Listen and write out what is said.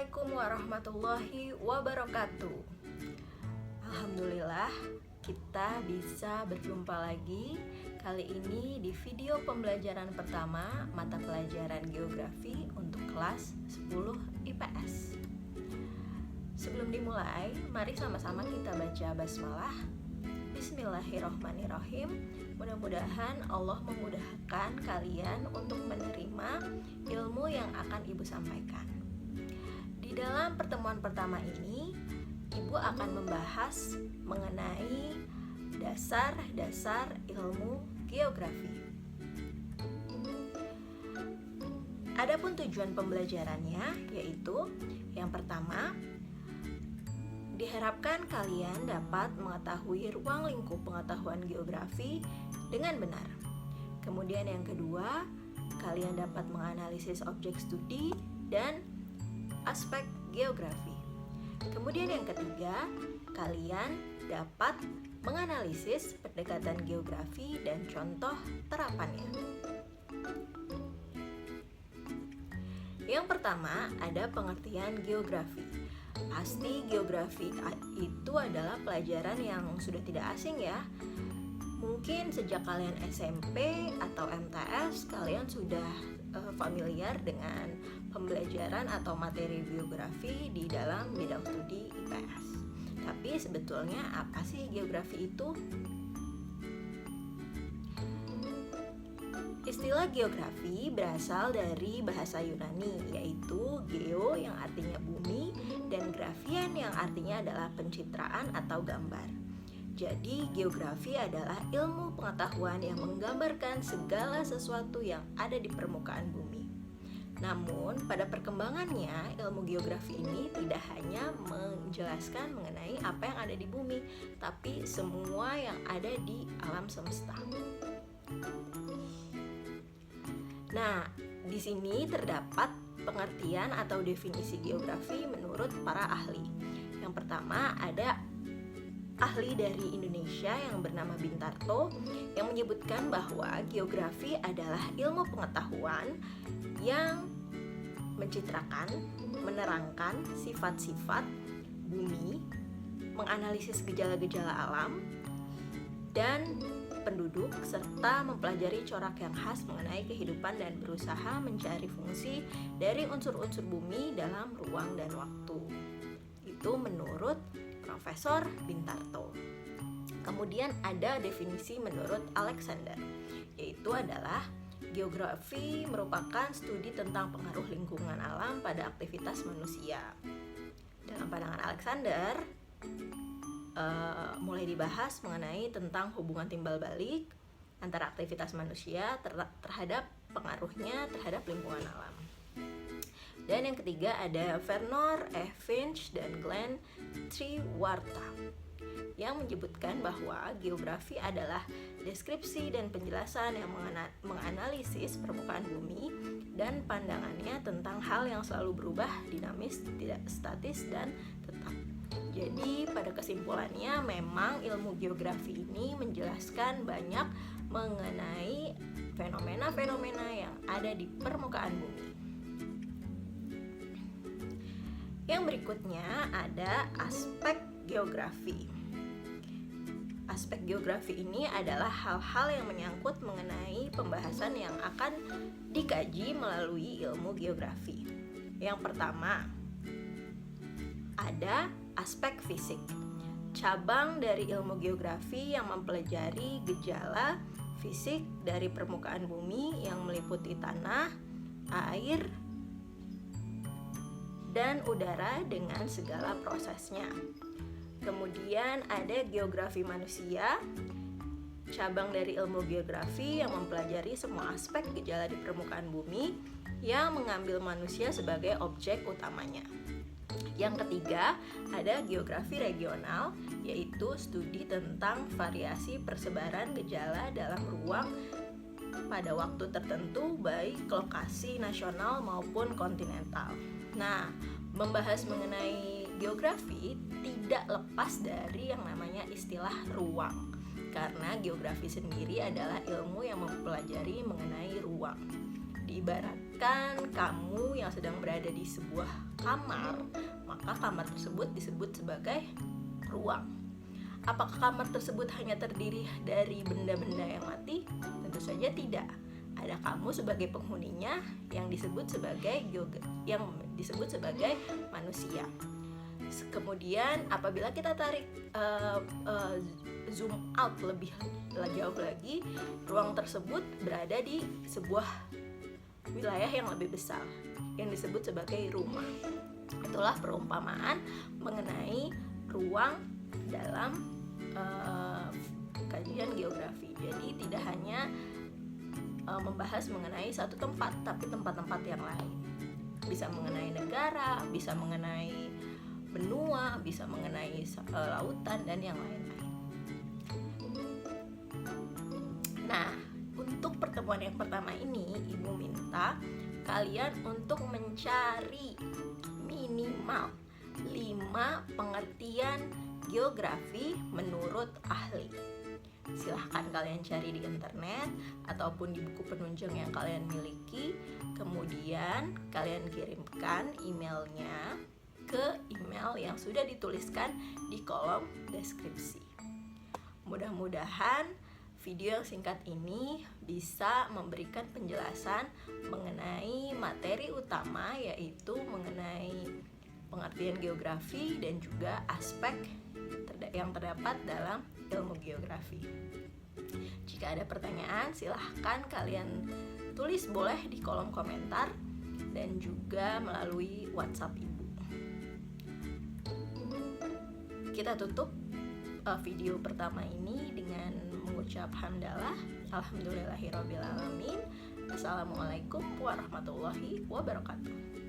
Assalamualaikum warahmatullahi wabarakatuh. Alhamdulillah kita bisa berjumpa lagi. Kali ini di video pembelajaran pertama mata pelajaran geografi untuk kelas 10 IPS. Sebelum dimulai, mari sama-sama kita baca basmalah. Bismillahirrohmanirrohim. Mudah-mudahan Allah memudahkan kalian untuk menerima ilmu yang akan Ibu sampaikan. Di dalam pertemuan pertama ini, Ibu akan membahas mengenai dasar-dasar ilmu geografi. Adapun tujuan pembelajarannya yaitu yang pertama, diharapkan kalian dapat mengetahui ruang lingkup pengetahuan geografi dengan benar. Kemudian yang kedua, kalian dapat menganalisis objek studi dan aspek geografi. Kemudian yang ketiga, kalian dapat menganalisis pendekatan geografi dan contoh terapannya. Yang pertama, ada pengertian geografi. Pasti geografi itu adalah pelajaran yang sudah tidak asing ya. Mungkin sejak kalian SMP atau MTS kalian sudah familiar dengan pembelajaran atau materi geografi di dalam bidang studi IPS. Tapi sebetulnya apa sih geografi itu? Istilah geografi berasal dari bahasa Yunani, yaitu geo yang artinya bumi dan grafien yang artinya adalah pencitraan atau gambar. Jadi geografi adalah ilmu pengetahuan yang menggambarkan segala sesuatu yang ada di permukaan bumi. Namun pada perkembangannya ilmu geografi ini tidak hanya menjelaskan mengenai apa yang ada di bumi, tapi semua yang ada di alam semesta. Nah, di sini terdapat pengertian atau definisi geografi menurut para ahli. Yang pertama ada ahli dari Indonesia yang bernama Bintarto yang menyebutkan bahwa geografi adalah ilmu pengetahuan yang mencitrakan, menerangkan sifat-sifat bumi, menganalisis gejala-gejala alam dan penduduk, serta mempelajari corak yang khas mengenai kehidupan dan berusaha mencari fungsi dari unsur-unsur bumi dalam ruang dan waktu. Itu menurut Profesor Bintarto. Kemudian ada definisi menurut Alexander, yaitu adalah geografi merupakan studi tentang pengaruh lingkungan alam pada aktivitas manusia. Dalam pandangan Alexander, mulai dibahas mengenai tentang hubungan timbal balik antara aktivitas manusia terhadap pengaruhnya terhadap lingkungan alam. Dan yang ketiga ada Vernor, Finch, dan Glenn Triwarta yang menyebutkan bahwa geografi adalah deskripsi dan penjelasan yang menganalisis permukaan bumi dan pandangannya tentang hal yang selalu berubah, dinamis, tidak statis, dan tetap. Jadi pada kesimpulannya memang ilmu geografi ini menjelaskan banyak mengenai fenomena-fenomena yang ada di permukaan bumi. Yang berikutnya ada aspek geografi. Aspek geografi ini adalah hal-hal yang menyangkut mengenai pembahasan yang akan dikaji melalui ilmu geografi. Yang pertama, ada aspek fisik. Cabang dari ilmu geografi yang mempelajari gejala fisik dari permukaan bumi yang meliputi tanah, air, dan udara dengan segala prosesnya. Kemudian ada geografi manusia, cabang dari ilmu geografi yang mempelajari semua aspek gejala di permukaan bumi yang mengambil manusia sebagai objek utamanya. Yang ketiga, ada geografi regional, yaitu studi tentang variasi persebaran gejala dalam ruang pada waktu tertentu, baik lokasi nasional maupun kontinental. Nah, membahas mengenai geografi tidak lepas dari yang namanya istilah ruang, karena geografi sendiri adalah ilmu yang mempelajari mengenai ruang. Di Diibaratkan kamu yang sedang berada di sebuah kamar, maka kamar tersebut disebut sebagai ruang. Apakah kamar tersebut hanya terdiri dari benda-benda yang mati? Tentu saja tidak. Ada kamu sebagai penghuninya yang disebut sebagai manusia. Kemudian apabila kita tarik zoom out lebih jauh lagi, ruang tersebut berada di sebuah wilayah yang lebih besar yang disebut sebagai rumah. Itulah perumpamaan mengenai ruang dalam kajian geografi. Jadi tidak hanya membahas mengenai satu tempat, tapi tempat-tempat yang lain. Bisa mengenai negara, bisa mengenai benua, bisa mengenai lautan dan yang lain-lain. Nah, untuk pertemuan yang pertama ini, Ibu minta kalian untuk mencari minimal 5 pengertian geografi menurut ahli. Silahkan kalian cari di internet ataupun di buku penunjang yang kalian miliki. Kemudian kalian kirimkan emailnya ke email yang sudah dituliskan di kolom deskripsi. Mudah-mudahan video yang singkat ini bisa memberikan penjelasan mengenai materi utama, yaitu mengenai pengertian geografi dan juga aspek yang terdapat dalam ilmu geografi. Jika ada pertanyaan, silahkan kalian tulis boleh di kolom komentar dan juga melalui WhatsApp Ibu. Kita tutup video pertama ini dengan mengucap hamdalah, alhamdulillahirobbilalamin. Assalamualaikum warahmatullahi wabarakatuh.